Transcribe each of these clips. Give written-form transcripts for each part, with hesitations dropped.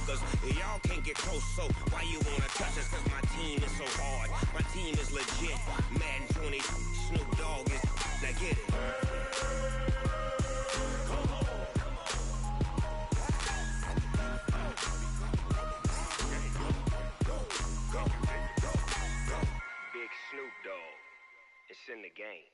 Cause y'all can't get close, so why you wanna touch us? Cause my team is so hard, my team is legit. Madden 20, Snoop Dogg is, now get it. Come on. Big Snoop Dogg, it's in the game.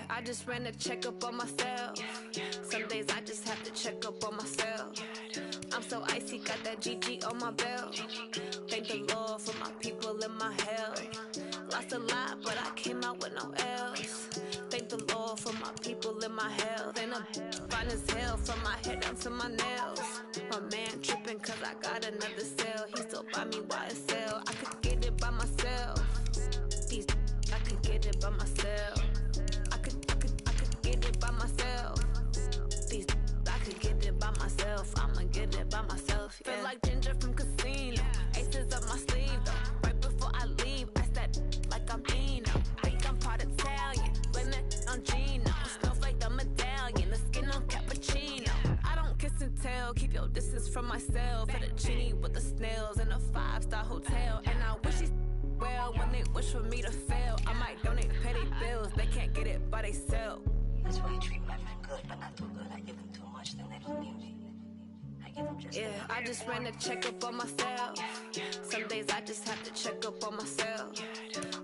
I just ran a checkup on myself. Some days I just have to check up on myself. I'm so icy, got that GG on my belt. Thank the Lord for my people in my health. Lost a lot, but I came out with no else. Thank the Lord for my people in my health. And I'm fine as hell from my head down to my nails. My man tripping cause I got another cell. He still buy me YSL. I could get it by myself. These I could get it by myself. I could get it by myself. These I could get it by myself. I'ma get it by myself, yeah. Feel like Ginger from Casino. Aces up my sleeve though. Right before I leave, I said like I'm Eno. Think I'm part Italian, blame it on Gino. Snowflake the medallion, the skin on cappuccino. I don't kiss and tell, keep your distance from myself. For the genie with the snails in a 5-star hotel. And I wish he's well when they wish for me to fail. I might donate petty bills, they can't get it by they self. That's why I treat my men good, but not too good. I give them too much, then they don't need me. I give them just yeah, I just ran a checkup on myself. Some days I just have to check up on myself.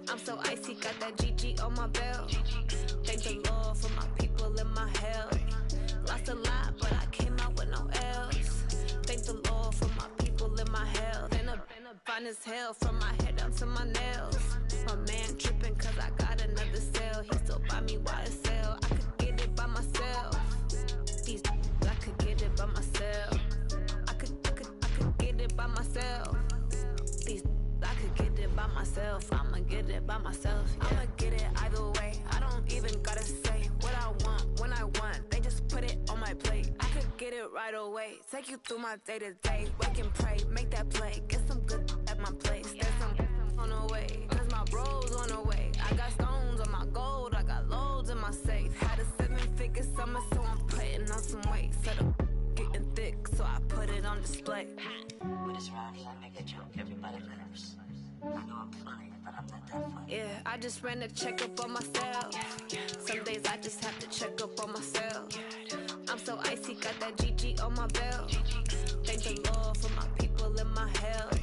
I'm so icy, got that GG on my belt. Thank the Lord for my people in my health. Lost a lot, but I came out with no else. Thank the Lord for my people in my health. And a fine as hell from my head down to my nails. My man tripping cause I got another sale. He still buy me YSL. I could get it by myself. These I could get it by myself. I could get it by myself. These I could get it by myself. I'ma get it by myself. Yeah. I'ma get it either way. I don't even gotta say what I want when I want. They just put it on my plate. I could get it right away. Take you through my day to day. Wake and pray, make that play. Get some good at my place. There's some on the way. Cause my bros on the way. I got stones on my gold. I got loads in my safe. Had a 7-figure summer, so I'm putting on some weight. Set up getting thick, so I put it on display. With this round here, I make a joke, everybody laughs. I know I'm funny, but I'm not that funny. Yeah, I just ran a checkup on myself. Some days I just have to check up on myself. I'm so icy, got that GG on my belt. Thank the Lord for my people in my health.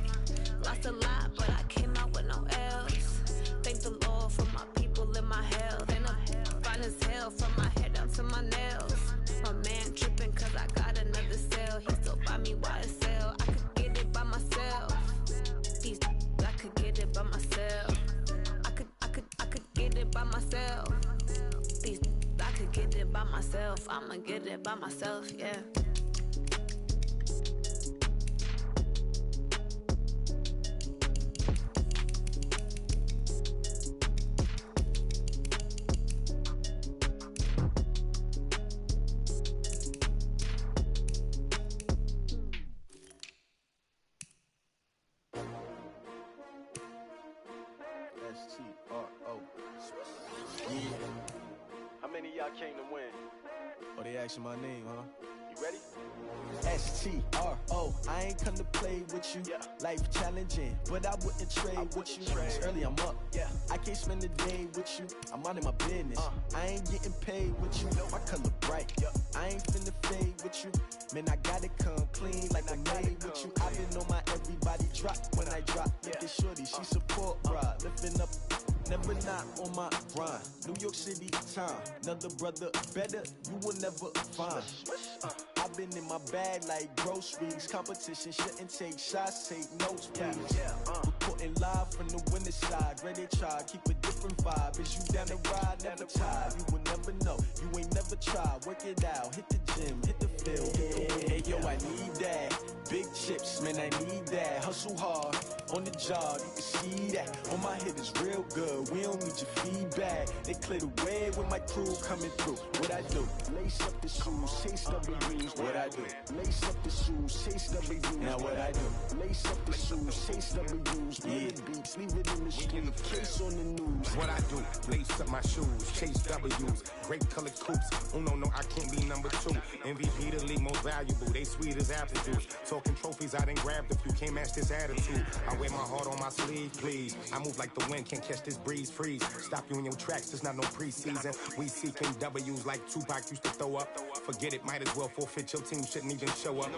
Lost a lot, but I came out with no L's. Thank the Lord for my people in my health. And I'm fine as hell from my head down to my nails. My man tripping cause I got another sale. He still buy me YSL. I could get it by myself. These I could get it by myself. I could get it by myself. These I could get it by myself. I'ma get it by myself, yeah. S-T-R-O. Yeah. How many of y'all came to win? Oh, they asking my name, huh? You ready? S-T-R-O. I ain't come to play with you. Yeah. Life challenging, but I wouldn't trade with you. It's early, I'm up. Yeah. I can't spend the day with you. I'm minding my business. I ain't getting paid with you. My color bright. Yeah. I ain't finna fade with you. Man, I gotta come clean like I'm made with you. I've been on my everybody drop when I drop. Look at shorty, she support ride. Lifting up, never not on my grind. New York City time. Another brother better, you will never find. I've been in my bag like groceries. Competition shouldn't take shots, take notes, please. Reporting live from the winning side. Ready to try, keep a different vibe. Is you down the ride, never tired. You will never know, you ain't never tried. Work it out, hit the gym, hit the field. Hey yo, I need that. Big chips, man, I need that. Hustle hard, on the job, you can see that. On my head is real good, we don't need your feedback. They clear the way with my crew coming through. What I do? Lace up the shoes, chase W's. What I do? Lace up the shoes, chase W's. Now what I do? Lace up the shoes, chase W's. Yeah. Beats, leave it in the street, case on the news. What I do? Lace up my shoes, chase W's. Great colored coops. Oh no, I can't be number 2. MVP the league most valuable. They sweet as apple juice. Talking trophies, I done grabbed a few. Can't match this attitude. I wear my heart on my sleeve, please. I move like the wind, can't catch this breeze. Freeze. Stop you in your tracks. There's not no preseason. We seeking W's like Tupac used to throw up. Forget it, might as well forfeit. Your team shouldn't even show up.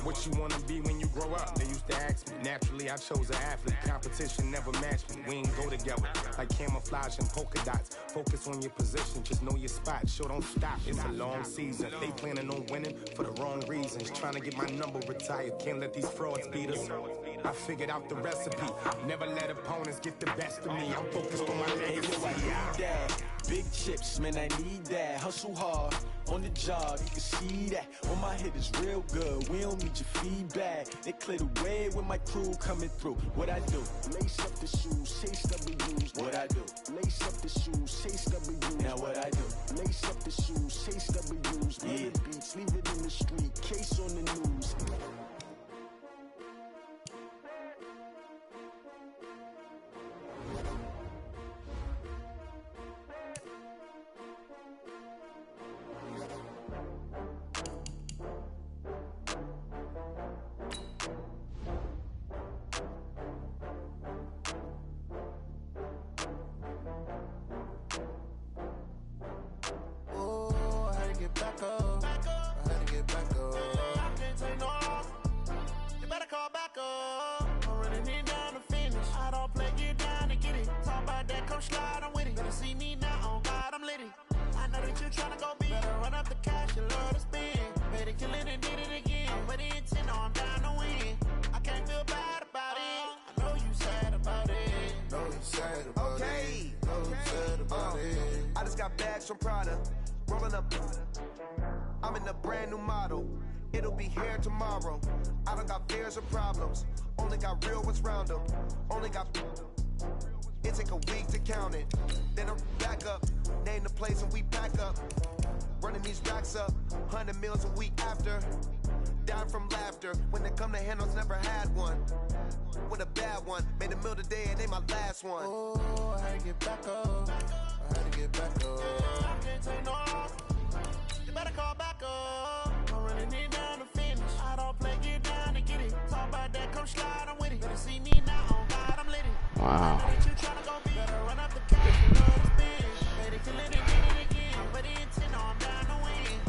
What you wanna be when you grow up? They used to ask me. Naturally, I chose an athlete. Competition never matched me. We ain't go together like camouflage and polka dots. Focus on your position, just know your spot. Sure, don't stop. It's a long season. They planning on winning for the wrong reasons. Trying to get my number retired. Can't let these frauds beat us. I figured out the recipe. Never let opponents get the best of me. I'm focused on my legacy. I need that. Big chips, man, I need that. Hustle hard, on the job, you can see that. On my head is real good, we don't need your feedback. They clear the way with my crew coming through. What I do? Lace up the shoes, chase W's. What I do? Lace up the shoes, chase W's. Now what I do? Lace up the shoes, chase W's. Yeah. Beats, leave it in the street, case on the news. I just got bags from Prada, rolling up. I'm in a brand new model. It'll be here tomorrow. I don't got fears or problems. Only got real ones round them. Only got. It take a week to count it. Then I'm back up. Name the place and we pack up. Running these racks up. 100 meals a week after. Down from laughter. When they come to handles, never had one. With a bad one. Made a meal today and they my last one. Oh, I had to get back up. I had to get back up. I can't take no off. You better call back up. I'm running it down to finish. I don't play, get down to get it. Talk about that, come slide, I'm with it. Better see me now, oh God, I'm lit it. Wow. Better run up the cash, you know the spin. Better kill it and get it again. But the intent, no, I'm down to win.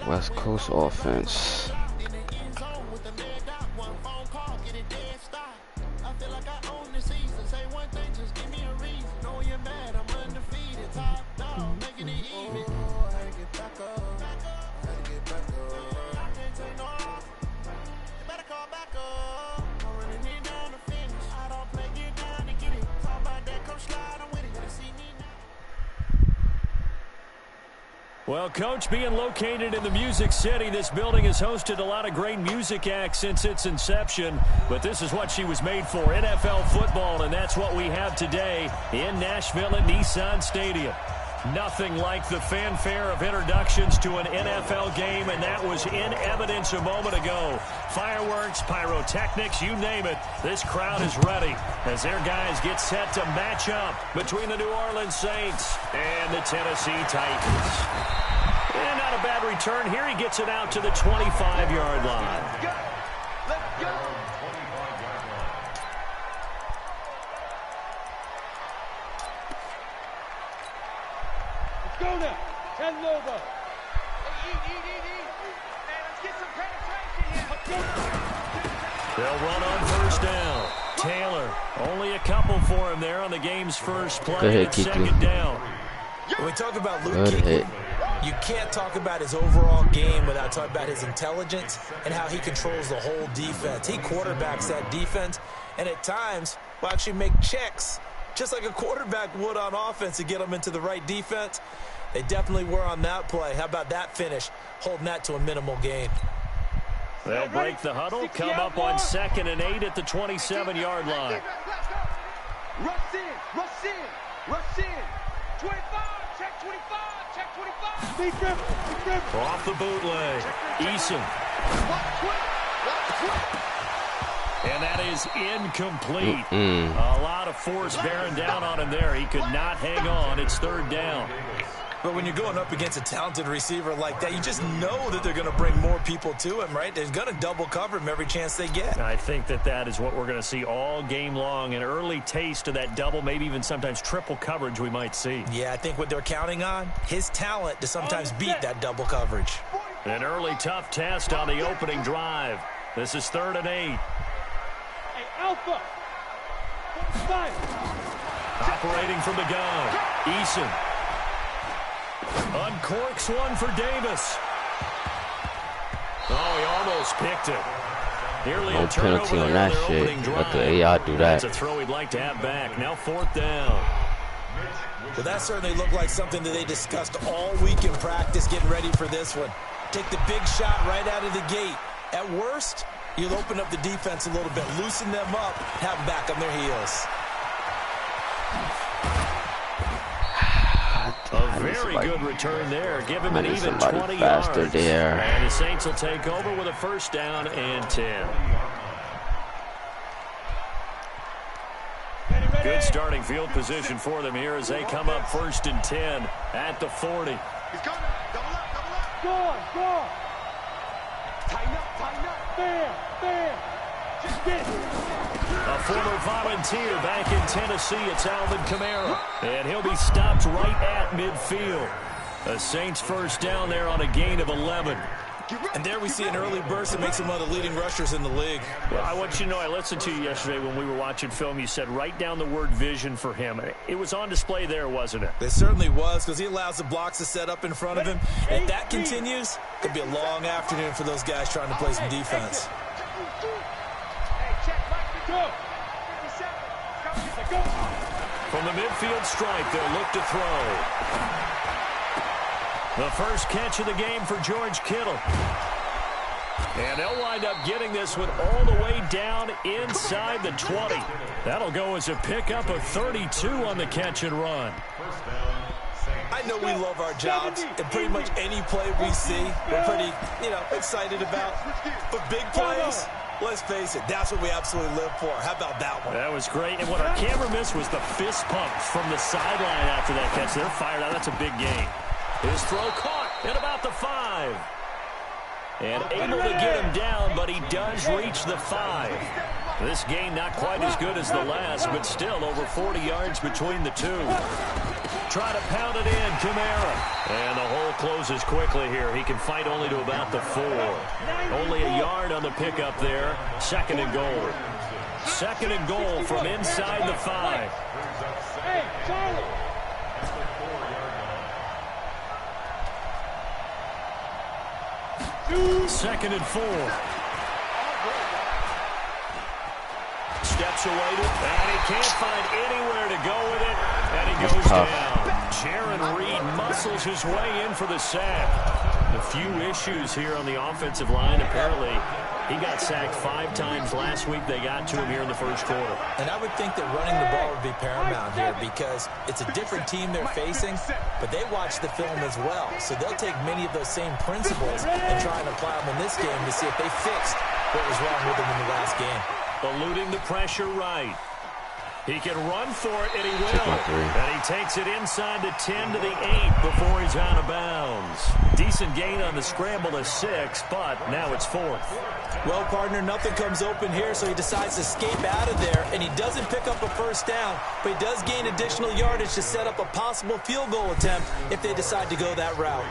West Coast offense. Well, Coach, being located in the Music City, this building has hosted a lot of great music acts since its inception. But this is what she was made for, NFL football, and that's what we have today in Nashville at Nissan Stadium. Nothing like the fanfare of introductions to an NFL game, and that was in evidence a moment ago. Fireworks, pyrotechnics, you name it. This crowd is ready as their guys get set to match up between the New Orleans Saints and the Tennessee Titans. And not a bad return here. He gets it out to the 25-yard line. Let's go. Let's go now. Head over. Man, let's get some penetration here. Let's go. They'll run on first down. Taylor, only a couple for him there on the game's first play. Go ahead, It's second down. When we talk about Luke Good Kuechly, hit. you can't talk about his overall game without talking about his intelligence and how he controls the whole defense. He quarterbacks that defense, and at times will actually make checks, just like a quarterback would on offense to get them into the right defense. They definitely were on that play. How about that finish, holding that to a minimal gain? They'll break the huddle, come up on 2nd and 8 at the 27-yard line. Rush in, rush in, rush in. 25, check 25, check 25. Big grip. Off the bootleg, Eason. And that is incomplete. A lot of force bearing down on him there. He could not hang on. It's third down. But when you're going up against a talented receiver like that, you just know that they're going to bring more people to him, right? They're going to double cover him every chance they get. I think that is what we're going to see all game long. An early taste of that double, maybe even sometimes triple coverage we might see. Yeah, I think what they're counting on, his talent to sometimes beat that double coverage. An early tough test on the opening drive. This is 3rd and 8. Hey, Alpha. Five. Operating from the gun, Eason. Uncorks one for Davis. Oh, he almost picked it. Nearly No a turnover penalty on there that their shit. opening drive. Let the AI do that. That's a throw he'd like to have back. Now 4th down. Well, that certainly looked like something that they discussed all week in practice, getting ready for this one. Take the big shot right out of the gate. At worst, you'll open up the defense a little bit, loosen them up, have them back on their heels. A very good return there. Give him an even 20 faster yards. there. And the Saints will take over with a 1st down and 10. Good starting field position for them here as they come up 1st and 10 at the 40. He's going. Double up. Score. Tighten up. Bam. Just get it. A former volunteer back in Tennessee, it's Alvin Kamara. And he'll be stopped right at midfield. The Saints 1st down there on a gain of 11. And there we see an early burst that makes him one of the leading rushers in the league. Well, I want you to know, I listened to you yesterday when we were watching film. You said write down the word vision for him. It was on display there, wasn't it? It certainly was, because he allows the blocks to set up in front of him. And if that continues, it could be a long afternoon for those guys trying to play some defense. From the midfield stripe, they'll look to throw. The first catch of the game for George Kittle. And they'll wind up getting this one all the way down inside the 20. That'll go as a pickup of 32 on the catch and run. I know we love our jobs, and pretty much any play we see, we're pretty, excited about. But big plays, let's face it, that's what we absolutely live for. How about that one? That was great. And what our camera missed was the fist pump from the sideline after that catch. They're fired out. That's a big gain. His throw caught at about the 5. And able to get him down, but he does reach the 5. This gain not quite as good as the last, but still over 40 yards between the two. Try to pound it in, Kamara. And the hole closes quickly here. He can fight only to about the 4. Only a yard on the pickup there. 2nd and goal. 2nd and goal from inside the 5. Hey, Charlie. 2nd and 4. Steps away to it, and he can't find anywhere to go with it, and he goes down. Jaron Reed muscles his way in for the sack. A few issues here on the offensive line. Apparently, he got sacked 5 times last week. They got to him here in the first quarter. And I would think that running the ball would be paramount here because it's a different team they're facing, but they watch the film as well. So they'll take many of those same principles and try and apply them in this game to see if they fixed what was wrong with them in the last game. Eluding the pressure right. He can run for it, and he will. And he takes it inside the 10 to the 8 before he's out of bounds. Decent gain on the scramble to 6, but now it's 4th. Well, partner, nothing comes open here, so he decides to escape out of there, and he doesn't pick up a first down, but he does gain additional yardage to set up a possible field goal attempt if they decide to go that route.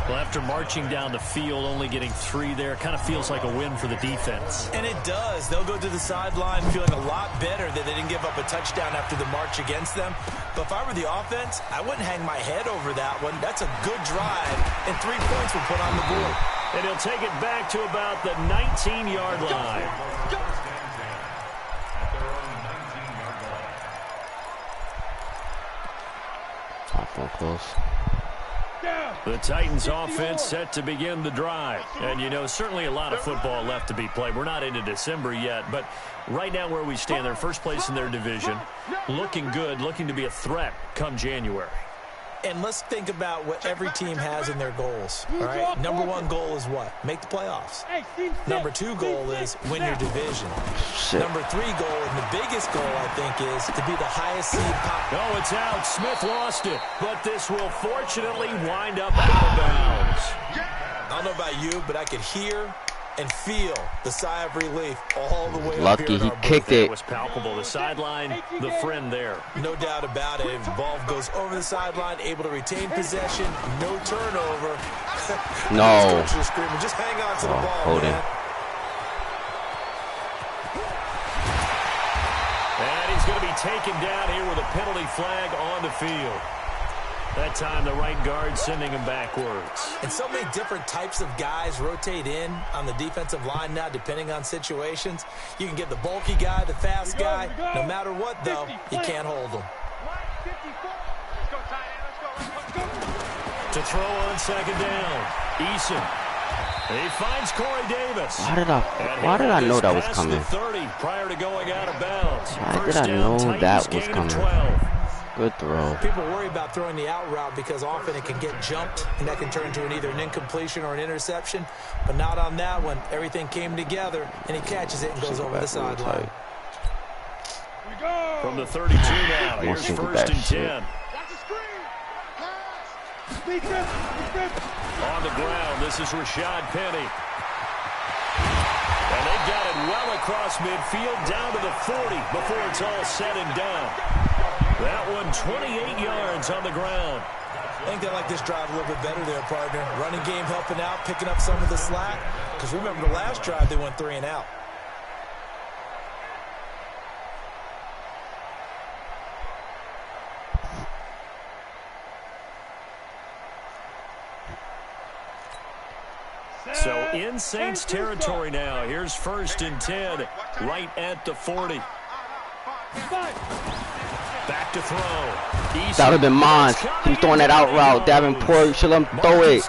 Well, after marching down the field, only getting 3 there, kind of feels like a win for the defense. And it does. They'll go to the sideline feeling a lot better that they didn't give up a touchdown after the march against them. But if I were the offense, I wouldn't hang my head over that one. That's a good drive, and 3 points were put on the board. And he'll take it back to about the 19-yard line. Awful close. The Titans offense set to begin the drive. And, certainly a lot of football left to be played. We're not into December yet, but right now where we stand, they're first place in their division. Looking good, looking to be a threat come January. And let's think about what every team has in their goals. All right, number 1 goal is what? Make the playoffs. Number 2 goal is win your division. Number 3 goal, and the biggest goal, I think, is to be the highest seed possible. Oh, it's out. Smith lost it, but this will fortunately wind up out of bounds. I don't know about you, but I could hear and feel the sigh of relief all the way up here. Lucky he kicked it. It was palpable. The sideline, the friend there. No doubt about it. If the ball goes over the sideline, able to retain possession, no turnover. No. Just hang on to the ball, holding. man. And he's going to be taken down here with a penalty flag on the field. That time, the right guard sending him backwards. And so many different types of guys rotate in on the defensive line now, depending on situations. You can get the bulky guy, the fast guy. No matter what, though, you can't hold them. To throw on 2nd down, Eason. He finds Corey Davis. Why did I know that was coming? 30 prior to going out of bounds. Why did I know that was coming? Good throw. People worry about throwing the out route because often it can get jumped, and that can turn into either an incompletion or an interception. But not on that one. Everything came together, and he catches it and goes over the sideline. From the 32 now, here's 1st and 10. On the ground, this is Rashad Penny. And they've got it well across midfield, down to the 40 before it's all said and done. That one 28 yards on the ground. I think they like this drive a little bit better there, partner. Running game helping out, picking up some of the slack. Because remember, the last drive, they went 3 and out. So in Saints territory now. Here's 1st and 10, right at the 40. Back to throw. That would have been mine. He was throwing that out route. Davenport, should let him throw it.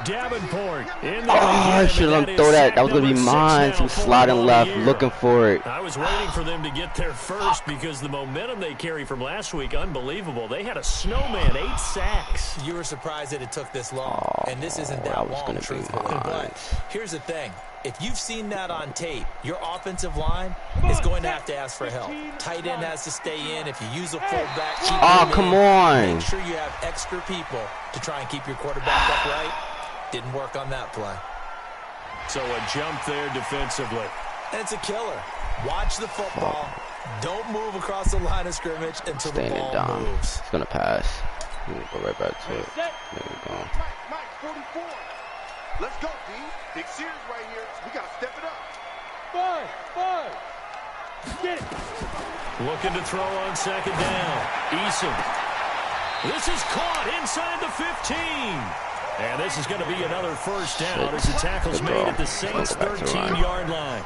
Oh, should let him throw that. That was going to be mine. He was sliding left, looking for it. I was waiting for them to get there first because the momentum they carry from last week, unbelievable. They had a snowman, 8 sacks. You were surprised that it took this long, and this isn't that long, truthfully. But here's the thing. If you've seen that on tape, your offensive line is going to have to ask for help. Tight end has to stay in. If you use a fullback, come on. Make sure you have extra people to try and keep your quarterback upright. Didn't work on that play. So a jump there defensively. And it's a killer. Watch the football. Don't move across the line of scrimmage until the ball moves. It's going to pass. We'll go right back to it. There we go. Mike, 44. Let's go, D. Big series right here. We got to step it up. 5. Get it. Looking to throw on 2nd down. Eason. This is caught inside the 15. And this is going to be another 1st down as the tackle's made at the Saints' 13-yard line.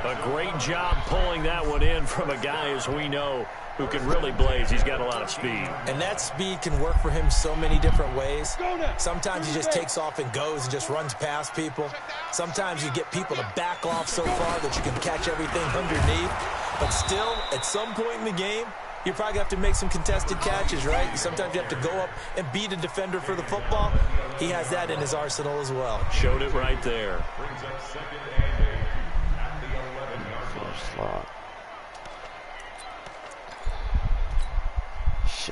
A great job pulling that one in from a guy, as we know, who can really blaze. He's got a lot of speed. And that speed can work for him so many different ways. Sometimes he just takes off and goes and just runs past people. Sometimes you get people to back off so far that you can catch everything underneath. But still, at some point in the game, you probably have to make some contested catches, right? Sometimes you have to go up and beat a defender for the football. He has that in his arsenal as well. Showed it right there.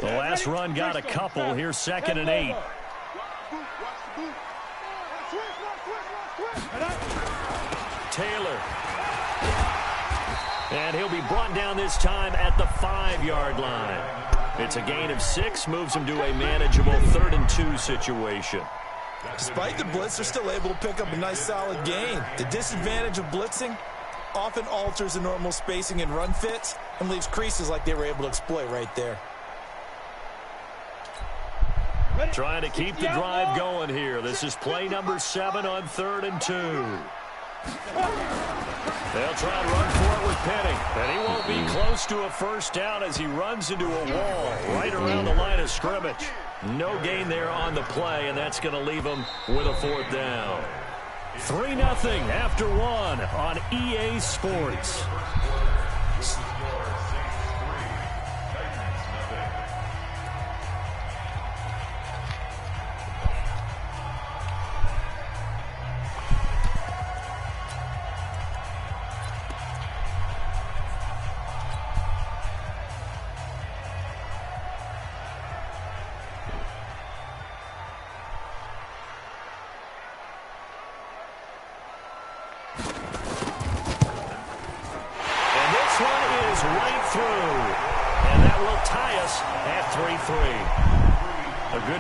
The last run got a couple. Here's 2nd and 8. Taylor. And he'll be brought down this time at the 5-yard line. It's a gain of 6, moves him to a manageable 3rd and 2 situation. Despite the blitz, they're still able to pick up a nice solid gain. The disadvantage of blitzing often alters the normal spacing and run fits and leaves creases like they were able to exploit right there. Trying to keep the drive going here. This is play number 7 on 3rd and 2. They'll try to run for it with Penning. And he won't be close to a 1st down as he runs into a wall right around the line of scrimmage. No gain there on the play, and that's going to leave him with a 4th down. 3-0 after 1 on EA Sports.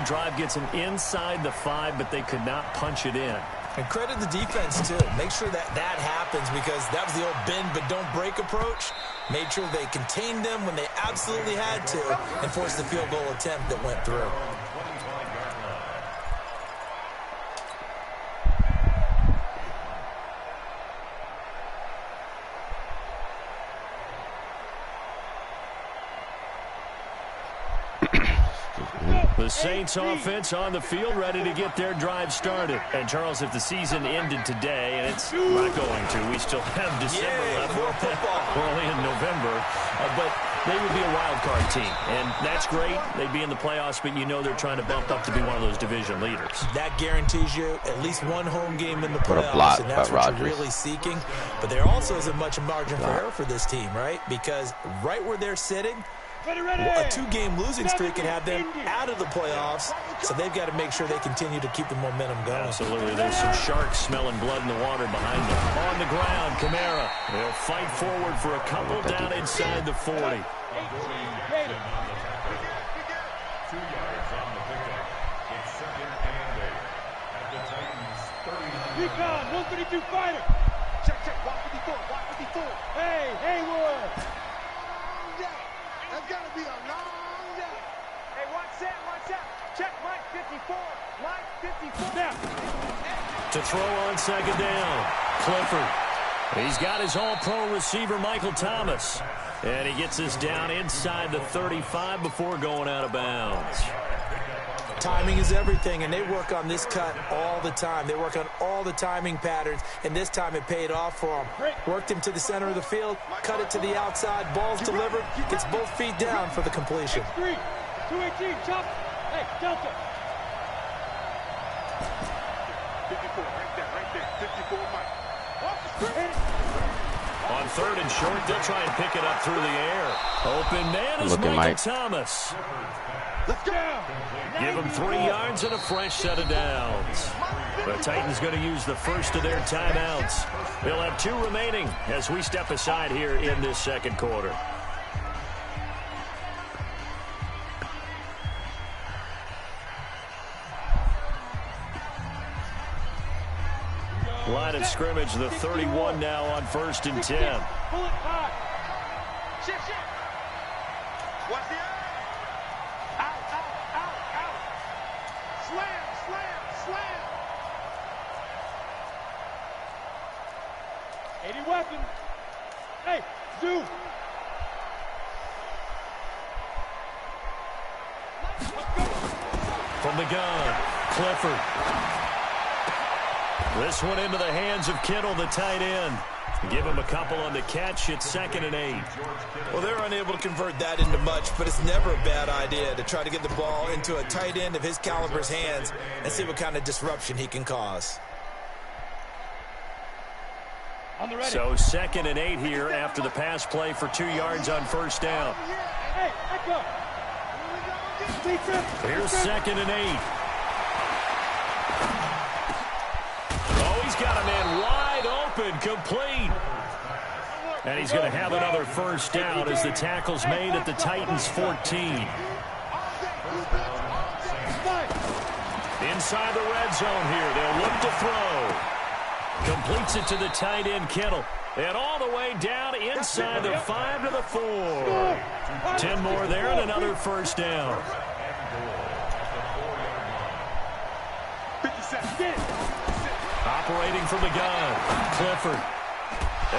Drive gets him inside the 5, but they could not punch it in. And credit the defense, too. Make sure that happens because that was the old bend but don't break approach. Made sure they contained them when they absolutely had to and forced the field goal attempt that went through. The Saints offense on the field ready to get their drive started. And, Charles, if the season ended today, and it's not going to, we still have December left. We're only in November. But they would be a wild card team. And that's great. They'd be in the playoffs, but you know they're trying to bump up to be one of those division leaders. That guarantees you at least one home game in the playoffs, and that's what you're really seeking. But there also isn't much margin for error for this team, right? Because right where they're sitting, a 2-game losing streak can have them out of the playoffs, so they've got to make sure they continue to keep the momentum going. Absolutely. There's some sharks smelling blood in the water behind them. On the ground, Kamara. They'll fight forward for a couple down inside the 40. Recon, 132 fighter. Check, 154. Hey, Haywood. That's got to be a long day. Hey, watch that. Check, Mike 54. Now. To throw on second down, Clifford. He's got his all-pro receiver, Michael Thomas. And he gets this down inside the 35 before going out of bounds. Timing is everything, and they work on this cut all the time. They work on all the timing patterns, and this time it paid off for him. Worked him to the center of the field, cut it to the outside, ball's delivered, gets both feet down for the completion. 218, chop. Hey, Delta. 54, right there. 54, Mike. On third and short, they'll try and pick it up through the air. Open man is Michael Thomas. Let's go. Give him 3 yards and a fresh set of downs. The Titans going to use the first of their timeouts. They'll have 2 remaining as we step aside here in this second quarter. Line of scrimmage, the 31 now on 1st and 10. Bullet high. Shit. Watch the out. Slam. 80 weapon. Hey, Zoo. From the gun, Clifford. This one into the hands of Kittle, the tight end. Give him a couple on the catch. It's 2nd and 8. Well, they're unable to convert that into much, but it's never a bad idea to try to get the ball into a tight end of his caliber's hands and see what kind of disruption he can cause. So 2nd and 8 here after the pass play for 2 yards on 1st down. Hey, echo. Here's 2nd and 8. Oh, he's got a man wide open, complete. And he's going to have another first down as the tackle's made at the Titans' 14. Inside the red zone here, they'll look to throw. Completes it to the tight end, Kittle. And all the way down inside the 5 to the 4. 10 more there and another first down. Operating from the gun, Clifford.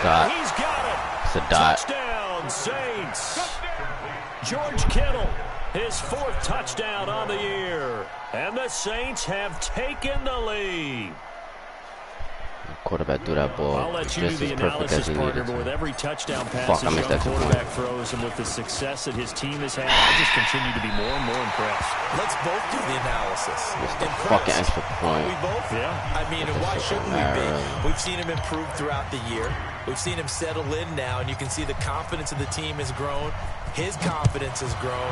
Dot. He's got it. It's a dot. Touchdown, Saints. George Kittle, his 4th touchdown on the year. And the Saints have taken the lead. Quarterback threw that ball I'll let you just do as the perfect as analysis, he partner, needed but with to. every touchdown pass Fuck, I his missed young that quarterback throws, and with the success that his team has had, I just continue to be more and more impressed. Let's both do the analysis. Fucking extra point. Are we both? Yeah. I mean, and why shouldn't we be? We've seen him improve throughout the year. We've seen him settle in now, and you can see the confidence of the team has grown. His confidence has grown.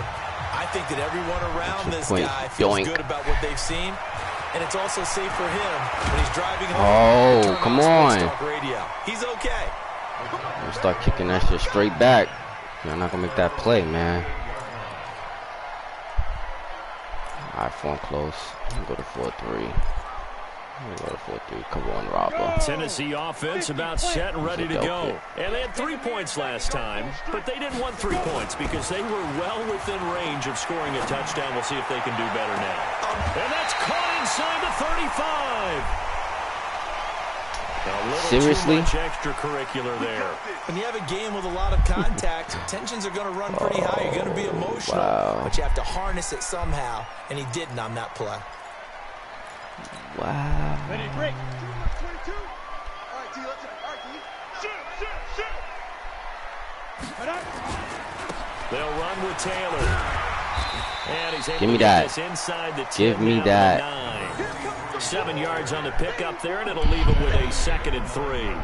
I think that everyone around this guy feels good about what they've seen. And it's also safe for him when he's driving home. Oh, come on. Radio. He's okay. We'll start kicking that shit straight back. You're not going to make that play, man. All right, 4 close. Go to 4-3. Go to 4-3. Come on, Robber. Tennessee offense about set and ready to go. And they had 3 points last time, but they didn't want 3 points because they were well within range of scoring a touchdown. We'll see if they can do better now. And that's caught inside the 35. A little Seriously? too much extracurricular there. When you have a game with a lot of contact, tensions are going to run pretty high. You're going to be emotional, but you have to harness it somehow, and he didn't on that play. Wow. Ready, break. 22. All right, D, let's go. All right, D. Shoot. They'll run with Taylor. And he's able Give me to get that. this inside the 10. Give me that. 7 yards on the pickup there, and it'll leave him with a 2nd and 3.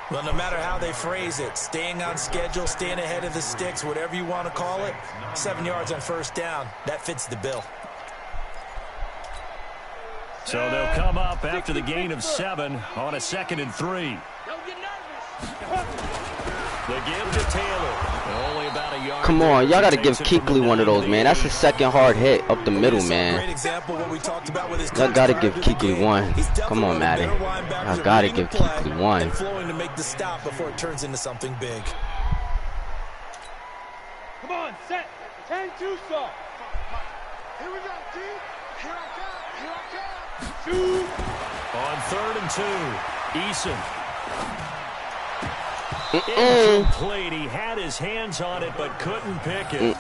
Well, no matter how they phrase it, staying on schedule, staying ahead of the sticks, whatever you want to call it, 7 yards on first down, that fits the bill. So they'll come up after the gain of 7 on a 2nd and 3. Don't get nervous. The give to Taylor. Only about a yard. Come on, y'all got to give Kuechly one of those, man. That's his second hard hit up the middle, man. Y'all got to give Kuechly one. Come on, Matty. Y'all got to give Kuechly one. Flowing to make the stop before it turns into something big. Come on, set. 10-2 saw. Here we go, D. Here I come. Shoot. On 3rd and 2, Eason. Incomplete. He had his hands on it but couldn't pick it.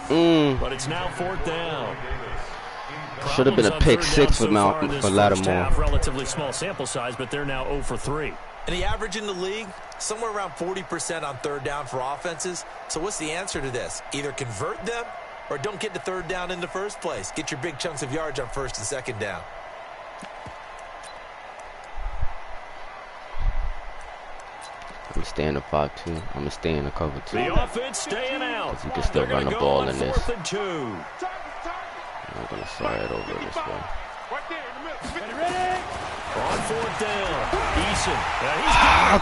But it's now 4th down. Should have been a pick 6 for Lattimore. Relatively small sample size, but they're now 0 for 3. And the average in the league, somewhere around 40% on 3rd down for offenses. So what's the answer to this? Either convert them or don't get to 3rd down in the first place. Get your big chunks of yards on 1st and 2nd down. I'm gonna stay in the 5-2. I'm gonna stay in the cover 2. The offense staying out. You can still run the ball in this. 4th and 2. I'm gonna slide over this way. On 4th down, Eason.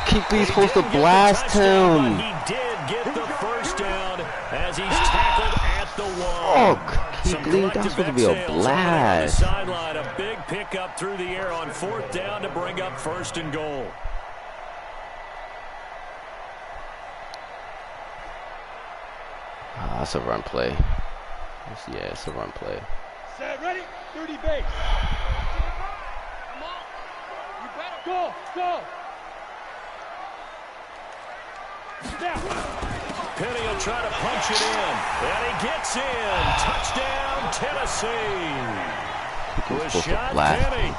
Kuechly's supposed to blast him. He did get the 1st down as he's tackled at the 1. Oh, Kuechly, that's supposed to be a blast. Sideline, a big pickup through the air on 4th down to bring up 1st and goal. That's a run play. Yeah, it's a run play. Set, ready? 30 base. Come on. You better go. Down. Penny will try to punch it in. And he gets in. Touchdown, Tennessee. Rashad Penny.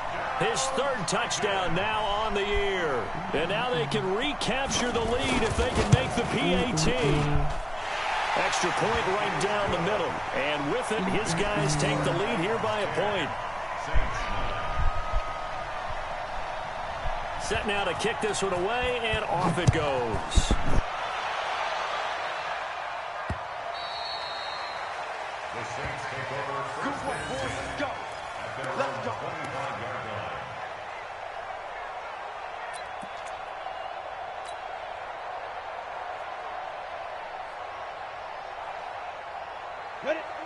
His 3rd touchdown now on the year. And now they can recapture the lead if they can make the PAT. Extra point right down the middle. And with it, his guys take the lead here by a point. Set now to kick this one away, and off it goes. Good one, boys. Go. Let's go.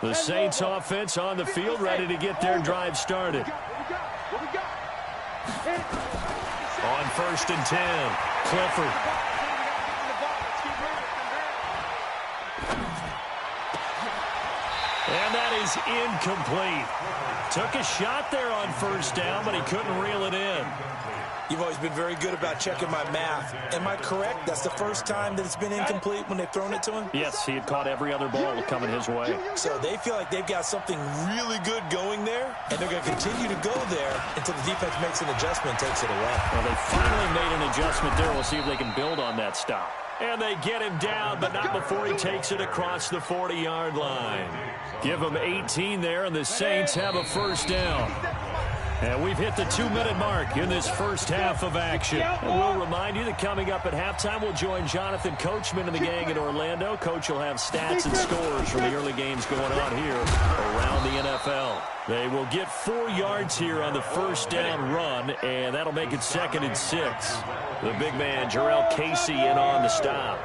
The Saints offense on the field, ready to get their drive started. On 1st and 10, Clifford. And that is incomplete. Took a shot there on 1st down, but he couldn't reel it in. You've always been very good about checking my math. Am I correct? That's the first time that it's been incomplete when they've thrown it to him? Yes, he had caught every other ball coming his way. So they feel like they've got something really good going there, and they're going to continue to go there until the defense makes an adjustment and takes it away. Well, they finally made an adjustment there. We'll see if they can build on that stop. And they get him down, but not before he takes it across the 40-yard line. Give him 18 there, and the Saints have a 1st down. And we've hit the 2-minute mark in this first half of action. And we'll remind you that coming up at halftime, we'll join Jonathan Coachman and the gang in Orlando. Coach will have stats and scores from the early games going on here around the NFL. They will get 4 yards here on the 1st down run, and that'll make it 2nd and 6. The big man, Jarrell Casey, in on the stop.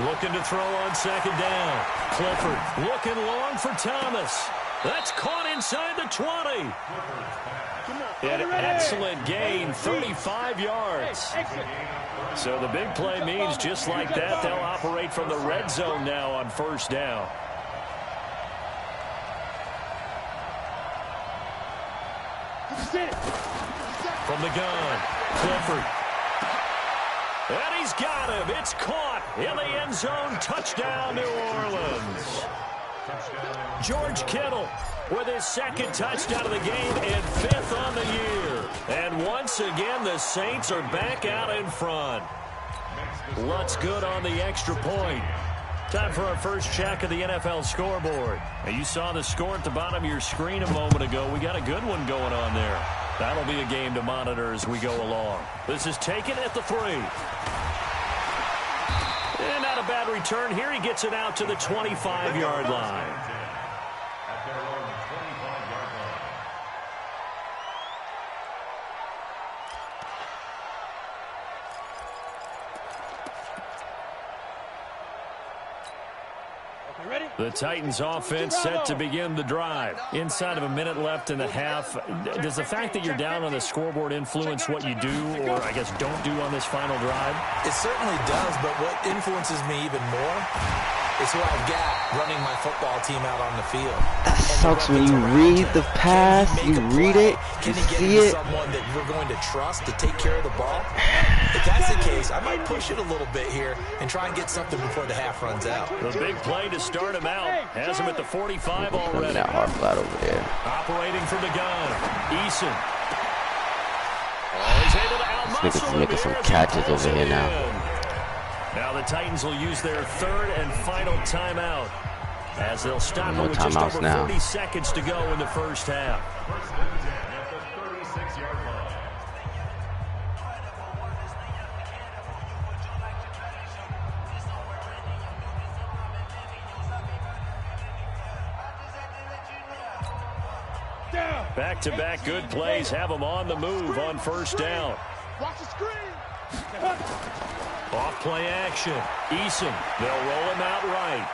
Looking to throw on 2nd down. Clifford looking long for Thomas. That's caught inside the 20. An excellent gain, 35 yards. So the big play means just like that, they'll operate from the red zone now on 1st down. From the gun, Clifford. And he's got him. It's caught in the end zone. Touchdown, New Orleans. George Kittle with his 2nd touchdown of the game and 5th on the year. And once again, the Saints are back out in front. Lutz good on the extra point. Time for our first check of the NFL scoreboard. And you saw the score at the bottom of your screen a moment ago. We got a good one going on there. That'll be a game to monitor as we go along. This is taken at the 3. And not a bad return here. He gets it out to the 25-yard line. The Titans offense set to begin the drive. Inside of a minute left in the half. Does the fact that you're down on the scoreboard influence what you do, or I guess don't do on this final drive? It certainly does, but what influences me even more is who I've got running my football team out on the field. That sucks when you read the pass, you read it, you see it. Someone that you're going to trust to take care of the ball. If that's the case, I might push it a little bit here and try and get something before the half runs out. The big play to start him out has him at the 45 already. That hard flat over there. Operating from the gun, Eason. He's able to This nigga's making some catches over here now. Now the Titans will use their third and final timeout as they'll stop it with just over 30 seconds to go in the first half. Back-to-back good plays have them on the move on first down. Watch the screen. Off play action. Eason. They'll roll him out right.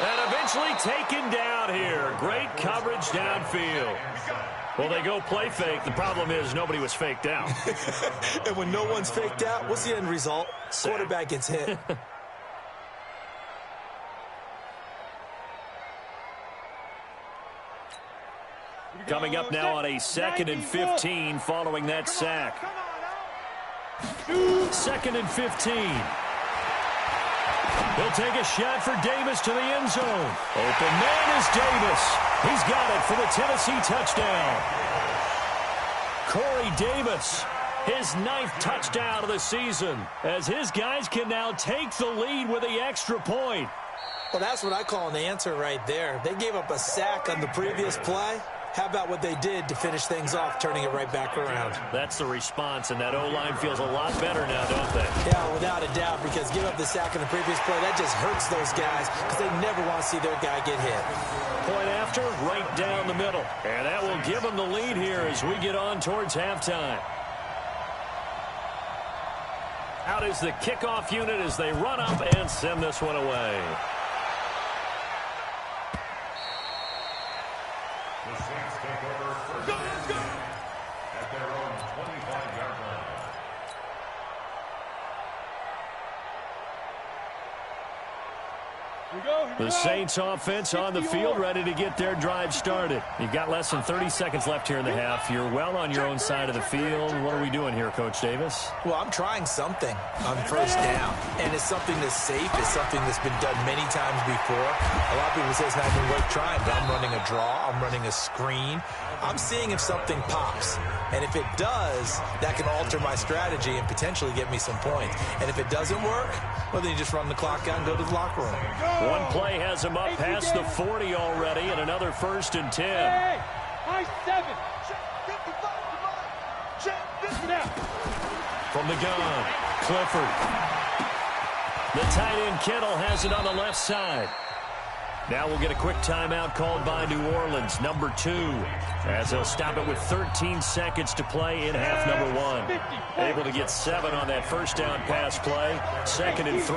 And eventually taken down here. Great coverage downfield. Well, they go play fake. The problem is nobody was faked out. And when no one's faked out, what's the end result? Quarterback gets hit. Coming up now on a 2nd and 15 following that sack. 2nd and 15. He'll take a shot for Davis to the end zone. Open man is Davis. He's got it for the Tennessee touchdown. Corey Davis, his 9th touchdown of the season, as his guys can now take the lead with the extra point. Well, that's what I call an answer right there. They gave up a sack on the previous play. How about what they did to finish things off, turning it right back around? That's the response, and that O-line feels a lot better now, don't they? Yeah, without a doubt, because give up the sack in the previous play, that just hurts those guys because they never want to see their guy get hit. Point after, right down the middle. And that will give them the lead here as we get on towards halftime. Out is the kickoff unit as they run up and send this one away. The Saints offense on the field, ready to get their drive started. You've got less than 30 seconds left here in the half. You're well on your own side of the field. What are we doing here, Coach Davis? Well, I'm trying something on first down, and it's something that's safe. It's something that's been done many times before. A lot of people say it's not even worth trying, but I'm running a draw. I'm running a screen. I'm seeing if something pops. And if it does, that can alter my strategy and potentially get me some points. And if it doesn't work, well, then you just run the clock out and go to the locker room. One play has him up past the 40 already, and another 1st and 10. High 7. From the gun, Clifford. The tight end Kittle has it on the left side. Now we'll get a quick timeout called by New Orleans, number 2, as they'll stop it with 13 seconds to play in half number 1. Able to get 7 on that first down pass play. 2nd and 3.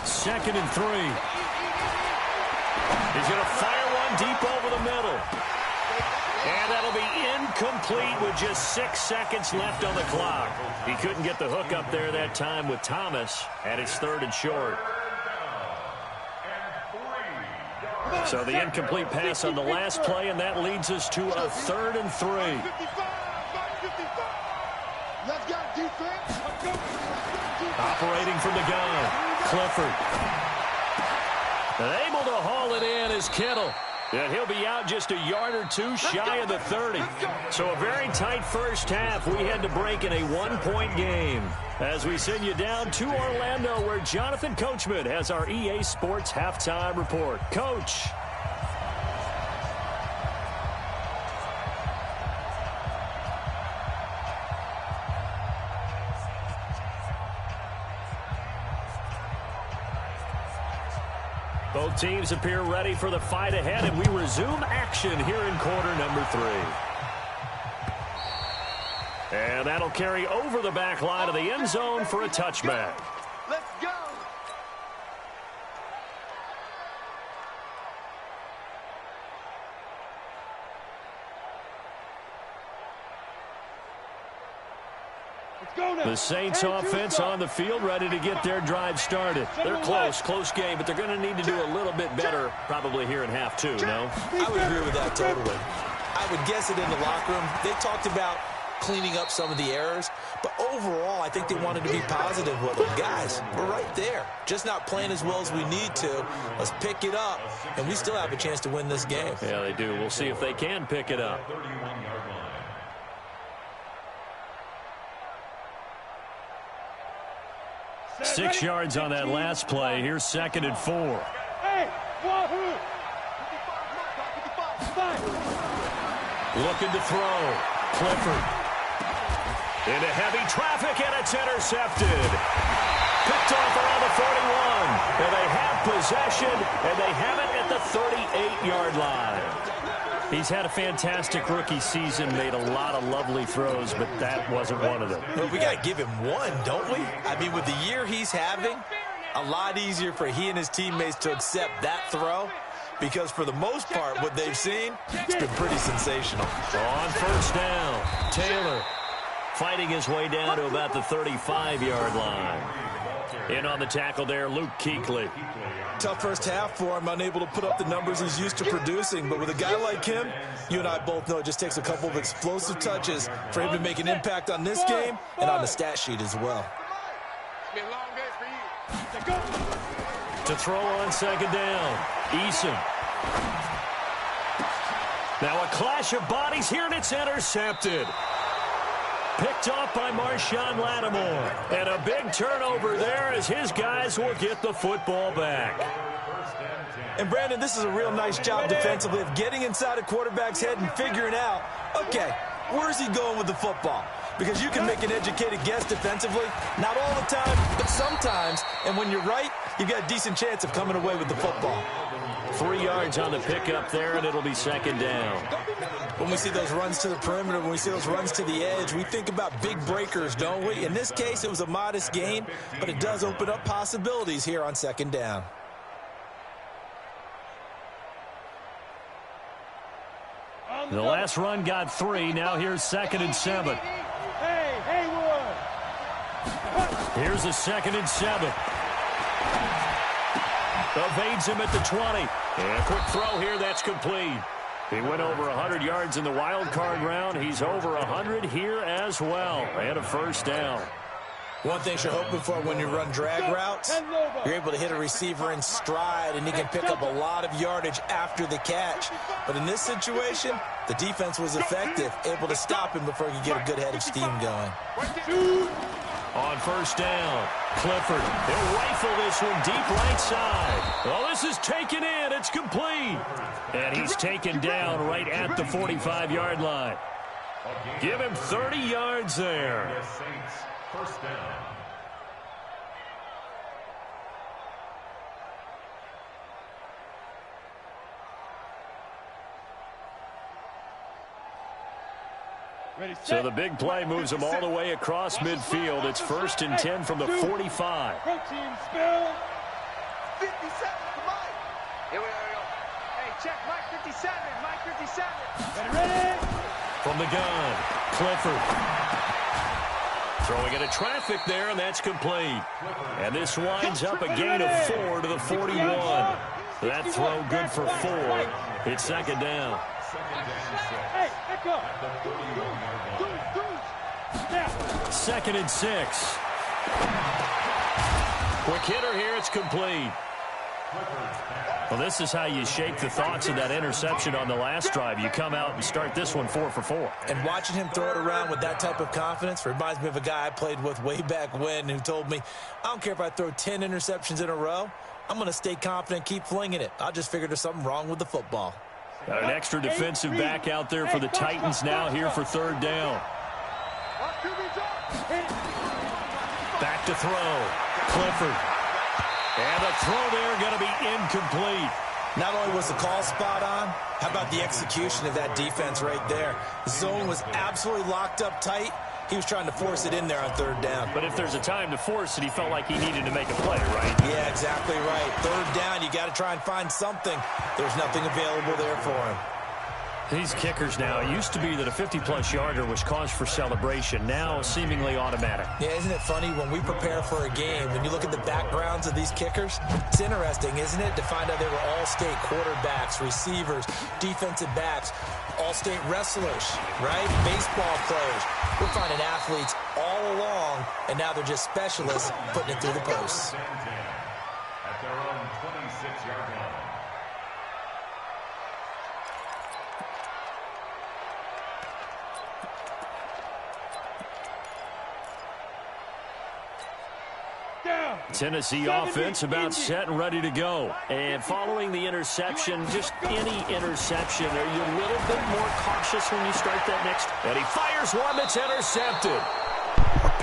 2nd and 3. He's going to fire one deep over the middle. And that'll be incomplete with just 6 seconds left on the clock. He couldn't get the hook up there that time with Thomas, and it's 3rd and short. So the incomplete pass on the last play, and that leads us to a 3rd and 3. Operating from the gun, Clifford. And able to haul it in is Kittle. And he'll be out just a yard or 2 shy of the 30. So a very tight first half. We had to break in a 1-point game. As we send you down to Orlando, where Jonathan Coachman has our EA Sports halftime report. Coach. Both teams appear ready for the fight ahead, and we resume action here in quarter number 3. And that'll carry over the back line of the end zone for a touchback. Let's go. The Saints offense on the field, ready to get their drive started. They're close game, but they're going to need to do a little bit better probably here in half two, no? I would agree with that totally. I would guess it in the locker room. They talked about cleaning up some of the errors, but overall, I think they wanted to be positive with them. Guys, we're right there. Just not playing as well as we need to. Let's pick it up, and we still have a chance to win this game. Yeah, they do. We'll see if they can pick it up. 6 yards on that last play. Here's 2nd and 4. Looking to throw. Clifford. Into heavy traffic, and it's intercepted. Picked off around the 41. And they have possession, and they have it at the 38-yard line. He's had a fantastic rookie season, made a lot of lovely throws, but that wasn't one of them. Well, we got to give him one, don't we? I mean, with the year he's having, a lot easier for he and his teammates to accept that throw, because for the most part, what they've seen, it's been pretty sensational. On first down, Taylor fighting his way down to about the 35-yard line. In on the tackle there, Luke Kuechly. Tough first half for him, unable to put up the numbers he's used to producing. But with a guy like him, you and I both know it just takes a couple of explosive touches for him to make an impact on this game and on the stat sheet as well. It's been a long day for you. To throw on 2nd down, Eason. Now a clash of bodies here, and it's intercepted. Picked off by Marshawn Lattimore. And a big turnover there as his guys will get the football back. And, Brandon, this is a real nice job defensively of getting inside a quarterback's head and figuring out, okay, where's he going with the football? Because you can make an educated guess defensively, not all the time, but sometimes. And when you're right, you've got a decent chance of coming away with the football. 3 yards on the pickup there, and it'll be 2nd down. When we see those runs to the perimeter, when we see those runs to the edge, we think about big breakers, don't we? In this case, it was a modest gain, but it does open up possibilities here on 2nd down. The last run got 3. Now here's 2nd and 7. Here's a 2nd and 7. Evades him at the 20. And a quick throw here, that's complete. He went over 100 yards in the wild card round. He's over 100 here as well. And a first down. One thing you're hoping for when you run drag routes, you're able to hit a receiver in stride, and he can pick up a lot of yardage after the catch. But in this situation, the defense was effective, able to stop him before he could get a good head of steam going. On first down, Clifford. He'll rifle this one deep right side. Well, this is taken in. It's complete. And he's taken down right at the 45-yard line. Give him 30 yards there. First down. So the big play moves them all the way across midfield. It's 1st and 10 from the 45. Protein spill. 57, come on. Here we go. Hey, check Mike 57. Mike 57. Ready? From the gun, Clifford. Throwing into traffic there, and that's complete. And this winds up a gain of 4 to the 41. That throw good for 4. It's 2nd down. Hey, back up. 2nd and 6. Quick hitter here, it's complete. Well, this is how you shake the thoughts of that interception on the last drive. You come out and start this one 4 for 4. And watching him throw it around with that type of confidence reminds me of a guy I played with way back when who told me, I don't care if I throw 10 interceptions in a row. I'm going to stay confident, keep flinging it. I just figured there's something wrong with the football. Got an extra defensive back out there for the Titans now here for 3rd down. Back to throw. Clifford. And a throw there going to be incomplete. Not only was the call spot on, how about the execution of that defense right there? The zone was absolutely locked up tight. He was trying to force it in there on third down. But if there's a time to force it, he felt like he needed to make a play, right? Yeah, exactly right. Third down, you got to try and find something. There's nothing available there for him. These kickers now, it used to be that a 50-plus yarder was cause for celebration. Now, seemingly automatic. Yeah, isn't it funny? When we prepare for a game, when you look at the backgrounds of these kickers, it's interesting, isn't it, to find out they were all-state quarterbacks, receivers, defensive backs, all-state wrestlers, right? Baseball players. We're finding athletes all along, and now they're just specialists putting it through the posts. At their own 26-yard line. Tennessee offense about set and ready to go. And following the interception, just any interception, are you a little bit more cautious when you start that next? And he fires one that's intercepted.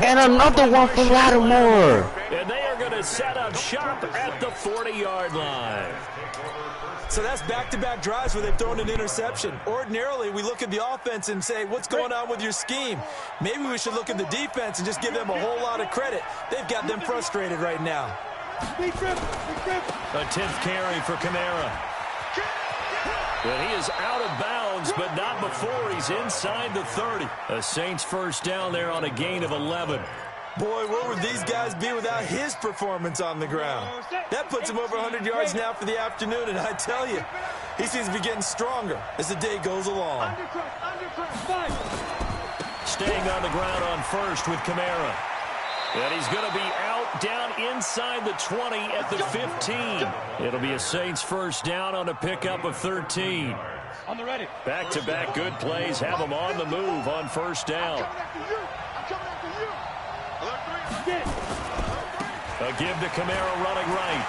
And another one for Lattimore. And they are going to set up shop at the 40-yard line. So that's back-to-back drives where they've thrown an interception. Ordinarily, we look at the offense and say, what's going on with your scheme? Maybe we should look at the defense and just give them a whole lot of credit. They've got them frustrated right now. A 10th carry for Kamara. And he is out of bounds, but not before he's inside the 30. A Saints first down there on a gain of 11. Boy, where would these guys be without his performance on the ground? That puts him over 100 yards now for the afternoon, and I tell you, he seems to be getting stronger as the day goes along. Staying on the ground on first with Kamara. And he's going to be out down inside the 20 at the 15. It'll be a Saints first down on a pickup of 13. Back-to-back good plays have them on the move on first down. A give to Kamara running right.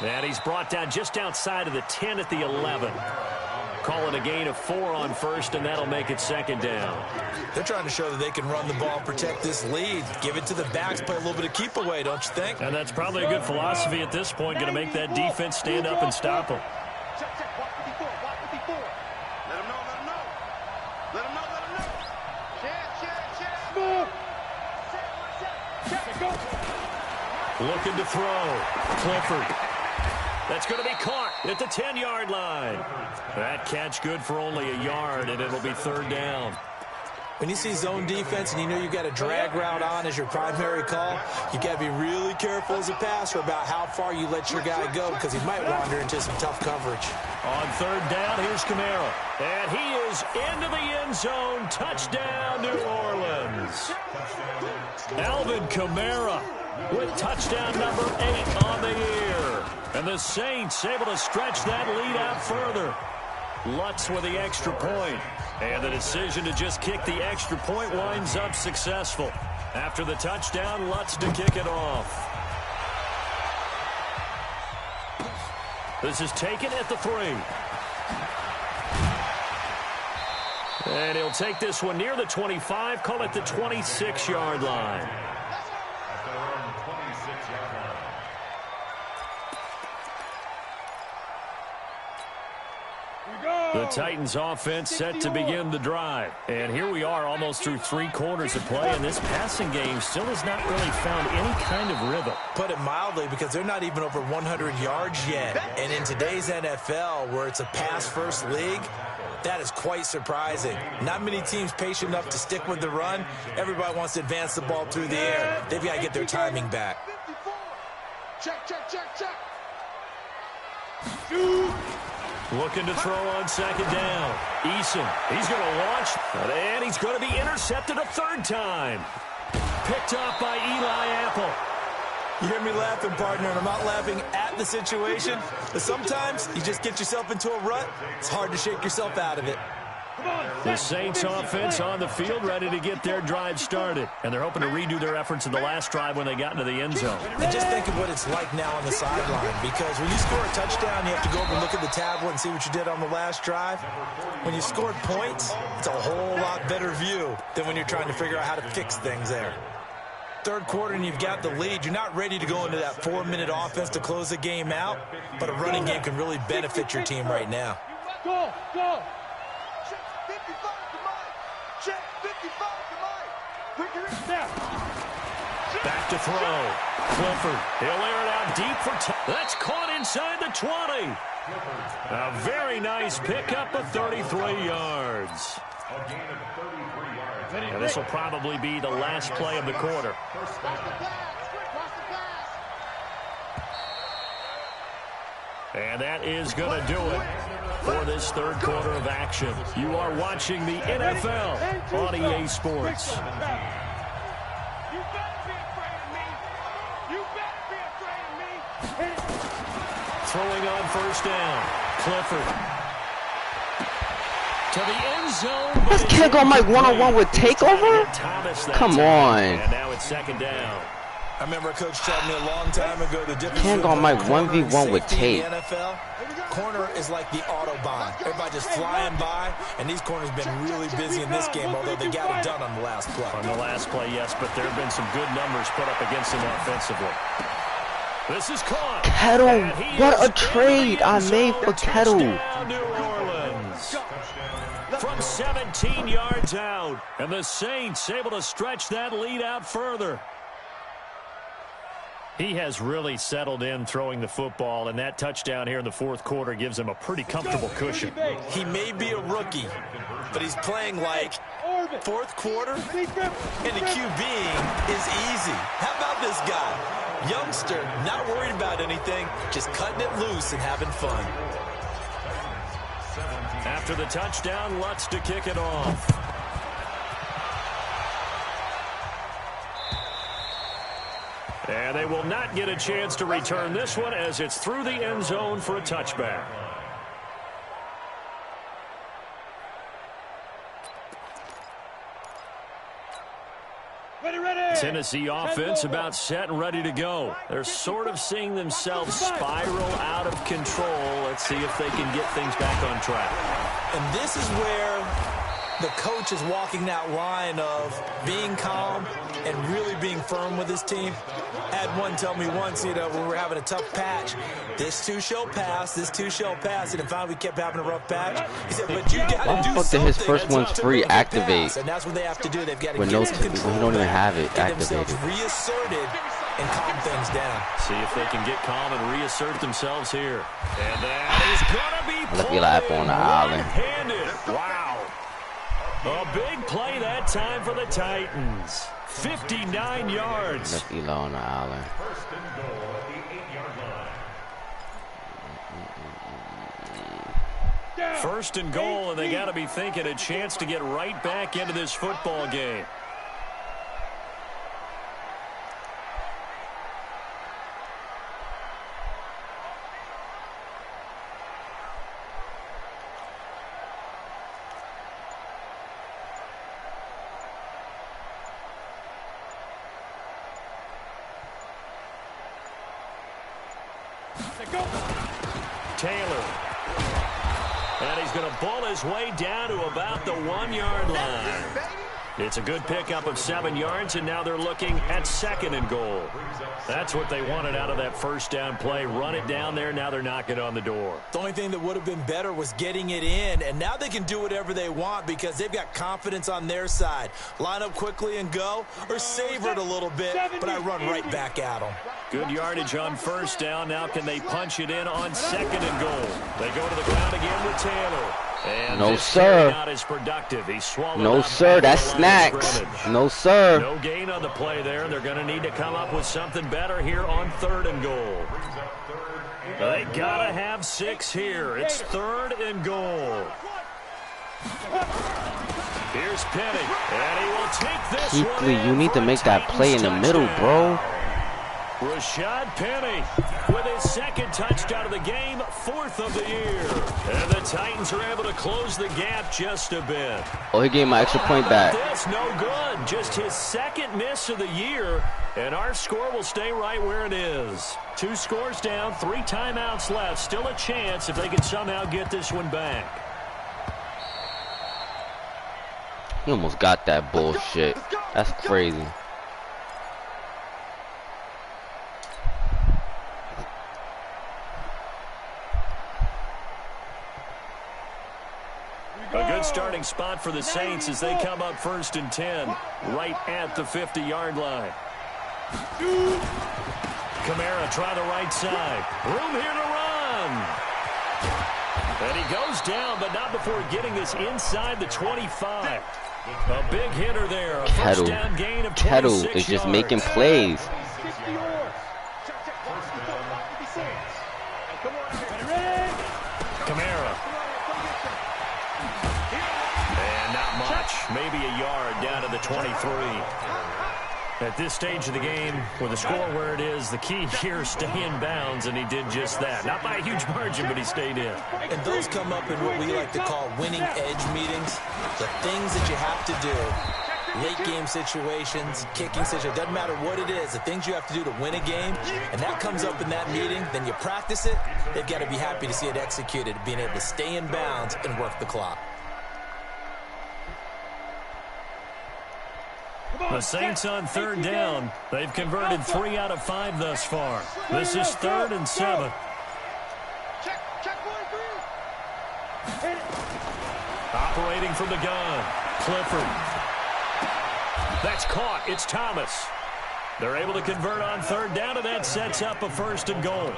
And he's brought down just outside of the 10 at the 11. Call it a gain of 4 on first, and that'll make it second down. They're trying to show that they can run the ball, protect this lead. Give it to the backs, play a little bit of keep away, don't you think? And that's probably a good philosophy at this point, going to make that defense stand up and stop them. Looking to throw. Clifford. That's going to be caught at the 10-yard line. That catch good for only a yard, and it'll be third down. When you see zone defense and you know you've got a drag route on as your primary call, you got to be really careful as a passer about how far you let your guy go because he might wander into some tough coverage. On third down, here's Kamara. And he is into the end zone. Touchdown, New Orleans. Alvin Kamara with touchdown number 8 on the year. And the Saints able to stretch that lead out further. Lutz with the extra point. And the decision to just kick the extra point winds up successful. After the touchdown, Lutz to kick it off. This is taken at the 3. And he'll take this one near the 25, call it the 26-yard line. The Titans offense set to begin the drive. And here we are almost through 3 quarters of play, and this passing game still has not really found any kind of rhythm. Put it mildly, because they're not even over 100 yards yet. And in today's NFL, where it's a pass-first league, that is quite surprising. Not many teams patient enough to stick with the run. Everybody wants to advance the ball through the air. They've got to get their timing back. Check. Looking to throw on second down. Eason, he's going to launch, and he's going to be intercepted a third time. Picked off by Eli Apple. You hear me laughing, partner, and I'm not laughing at the situation. But sometimes you just get yourself into a rut. It's hard to shake yourself out of it. The Saints offense on the field ready to get their drive started. And they're hoping to redo their efforts in the last drive when they got into the end zone. And just think of what it's like now on the sideline. Because when you score a touchdown, you have to go over and look at the tablet and see what you did on the last drive. When you scored points, it's a whole lot better view than when you're trying to figure out how to fix things there. Third quarter and you've got the lead. You're not ready to go into that 4-minute offense to close the game out. But a running game can really benefit your team right now. Go. Check 55 tonight. Back to throw. Clifford. He'll air it out deep for that's caught inside the 20. A very nice pickup of 33 yards. A gain of 33 yards. And this will probably be the last play of the quarter. And that is going to do it for this third quarter of action. You are watching the NFL on EA Sports. Throwing on first down. Clifford. To the end zone. This kid going Mike one-on-one with takeover? Come on. And now it's second down. I remember a coach telling me a long time ago the difference Can't go Mike 1v1 with tape. In the NFL, corner is like the Autobahn. Everybody just flying by, and these corners been really busy in this game, although they got it done on the last play. On the last play, yes, but there have been some good numbers put up against them offensively. This is caught. Kettle, what a trade I made for Kettle. New Orleans. From 17 yards out, and the Saints able to stretch that lead out further. He has really settled in throwing the football, and that touchdown here in the fourth quarter gives him a pretty comfortable cushion. He may be a rookie, but he's playing like fourth quarter, and the QBing is easy. How about this guy? Youngster, not worried about anything, just cutting it loose and having fun. After the touchdown, Lutz to kick it off. And they will not get a chance to return this one as it's through the end zone for a touchback. Tennessee offense about set and ready to go. They're sort of seeing themselves spiral out of control. Let's see if they can get things back on track. And this is where the coach is walking that line of being calm and really being firm with his team. I had one tell me once, when we were having a tough patch, this too shall pass, this too shall pass. And finally we kept having a rough patch. He said, but you got to do something. His first one's free activate. And that's what they have to do. They've got to get in control. We don't even have it activated. Reasserted and calm things down. See if they can get calm and reassert themselves here. And that is going to be played on the island. Wow. A big play that time for the Titans. 59 yards. Left Eli on the island. First and goal at the 8-yard line. First and goal, and they got to be thinking a chance to get right back into this football game. Taylor. And he's going to ball his way down to about the 1-yard line. It's a good pickup of 7 yards, and now they're looking at second and goal. That's what they wanted out of that first down play. Run it down there. Now they're knocking on the door. The only thing that would have been better was getting it in, and now they can do whatever they want because they've got confidence on their side. Line up quickly and go, or savor it a little bit, but I run right back at them. Good yardage on first down. Now can they punch it in on second and goal? They go to the ground again with Taylor. And no, sir. Not as productive. He swallowed no, sir. That's snacks. No, sir. No gain on the play there. They're going to need to come up with something better here on third and goal. They got to have 6 here. It's third and goal. Here's Penny, and he will take this Keithley, you need to make that play in the middle, bro. Rashad Penny with his second touchdown of the game, 4th of the year. And the Titans are able to close the gap just a bit. Oh, he gave my extra point back. This no good. Just his second miss of the year, and our score will stay right where it is. 2 scores down, 3 timeouts left. Still a chance if they can somehow get this one back. He almost got that bullshit. That's crazy. A good starting spot for the Saints as they come up 1st and 10, right at the 50-yard line. Kamara try the right side. Room here to run. And he goes down, but not before getting this inside the 25. A big hitter there. A first down gain of 26 Kettle is just yards. making plays. Kamara. And not much. Maybe a yard down to the 23. At this stage of the game, with the score where it is, the key here is stay in bounds, and he did just that. Not by a huge margin, but he stayed in. And those come up in what we like to call winning edge meetings. The things that you have to do, late game situations, kicking situations, doesn't matter what it is, the things you have to do to win a game, and that comes up in that meeting, then you practice it, they've got to be happy to see it executed, being able to stay in bounds and work the clock. The Saints on 3rd down. They've converted 3 out of 5 thus far. This is 3rd and 7. Operating from the gun. Clifford. That's caught. It's Thomas. They're able to convert on 3rd down, and that sets up a 1st and goal.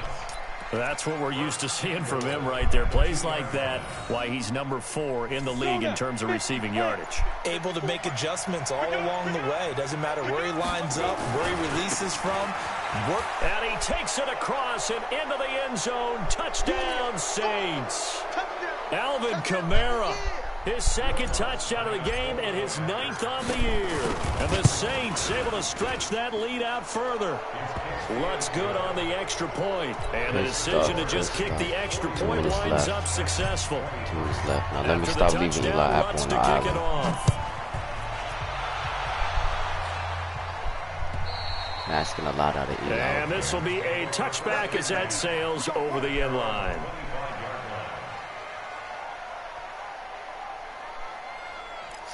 That's what we're used to seeing from him right there. Plays like that, why he's number 4 in the league in terms of receiving yardage. Able to make adjustments all along the way. Doesn't matter where he lines up, where he releases from. And he takes it across and into the end zone. Touchdown, Saints. Alvin Kamara. His 2nd touchdown of the game and his 9th on the year. And the Saints able to stretch that lead out further. Lutz good on the extra point. And the decision to just kick the extra point winds up successful. 2 minutes left. Now let me stop leaving Eli Apple on the island. I'm asking a lot out of Eli. And this will be a touchback as that sails over the end line.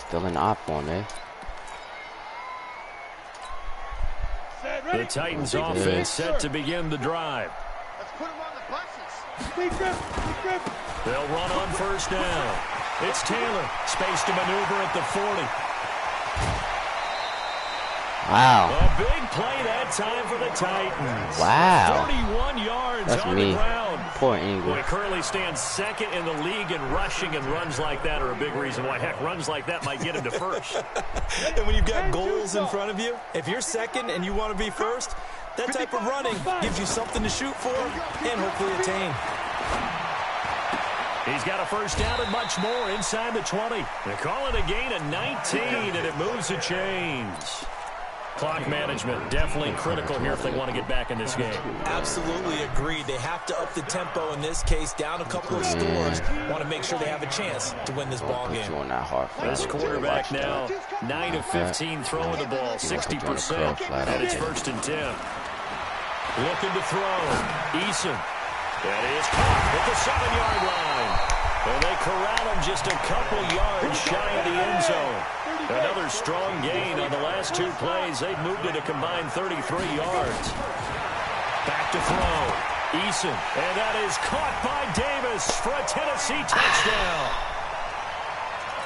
Still an op on there. The Titans offense set to begin the drive. Let's put them on the buses. They'll run on 1st down. It's Taylor. Space to maneuver at the 40. Wow. A big play that time for the Titans. Wow. 31 yards That's on me. the ground. Poor Ingram. Well, he currently stands 2nd in the league in rushing, and runs like that are a big reason why. Heck, runs like that might get him to 1st. And when you've got goals in front of you, if you're 2nd and you want to be 1st, that type of running gives you something to shoot for and hopefully attain. He's got a 1st down and much more inside the 20. They call it a gain of 19, and it moves the chains. Clock management definitely critical here if they want to get back in this game. Absolutely agreed. They have to up the tempo in this case, down a couple of scores. Want to make sure they have a chance to win this ball game. This quarterback now 9 of 15 throwing the ball, 60%, and it's 1st and 10. Looking to throw. Eason. That is caught at the 7-yard line. And they corral him just a couple yards shy of the end zone. Another strong gain on the last 2 plays. They've moved it a combined 33 yards. Back to throw. Eason. And that is caught by Davis for a Tennessee touchdown.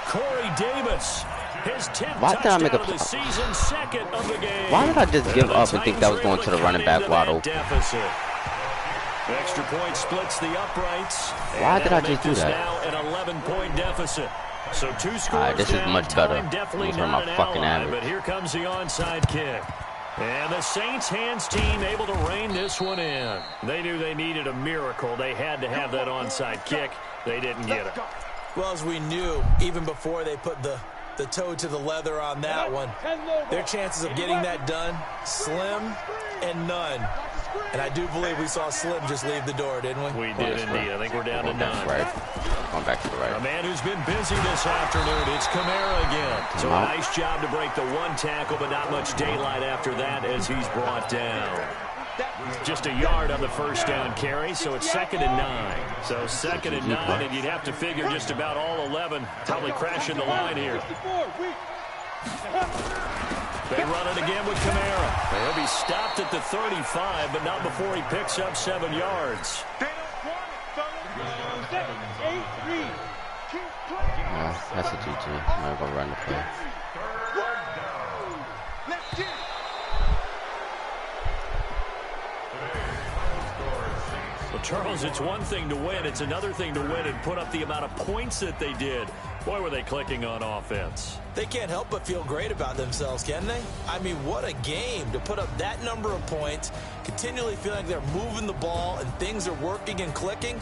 Corey Davis. His 10th touchdown of the season, 2nd of the game. Why did I just give up and think that was going to the running back Waddle? Extra point splits the uprights. Why did I just do that? Now an 11-point deficit. So 2 scores. Alright, this is much better. Definitely Those are not my an fucking ally, average. but here comes the onside kick. And the Saints hands team able to rein this one in. They knew they needed a miracle. They had to have that onside kick. They didn't get it. Well, as we knew, even before they put the toe to the leather on that one, their chances of getting that done, slim and none. And I do believe we saw Slim just leave the door, didn't we? We did indeed. I think we're down to 9. Right. Going back to the right. A man who's been busy this afternoon. It's Kamara again. So a nice job to break the 1 tackle, but not much daylight after that as he's brought down. Just a yard on the 1st down carry, so it's 2nd and 9. So 2nd and 9, and you'd have to figure just about all 11 probably crashing the line here. They run it again with Kamara. He'll be stopped at the 35, but not before he picks up 7 yards. That's a GG. I'm not gonna run the play. Let's get it. Well, Charles, it's one thing to win. It's another thing to win and put up the amount of points that they did. Boy, were they clicking on offense. They can't help but feel great about themselves, can they? I mean, what a game to put up that number of points, continually feeling like they're moving the ball and things are working and clicking.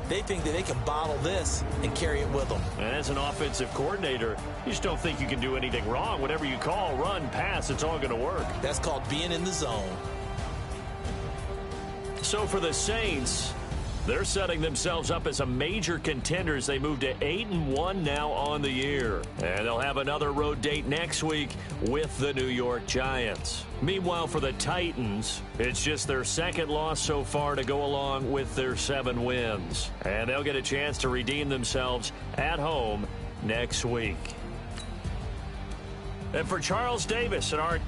They think that they can bottle this and carry it with them. And as an offensive coordinator, you just don't think you can do anything wrong. Whatever you call, run, pass, it's all going to work. That's called being in the zone. So for the Saints, they're setting themselves up as a major contender as they move to 8-1 now on the year. And they'll have another road date next week with the New York Giants. Meanwhile, for the Titans, it's just their second loss so far to go along with their 7 wins. And they'll get a chance to redeem themselves at home next week. And for Charles Davis and our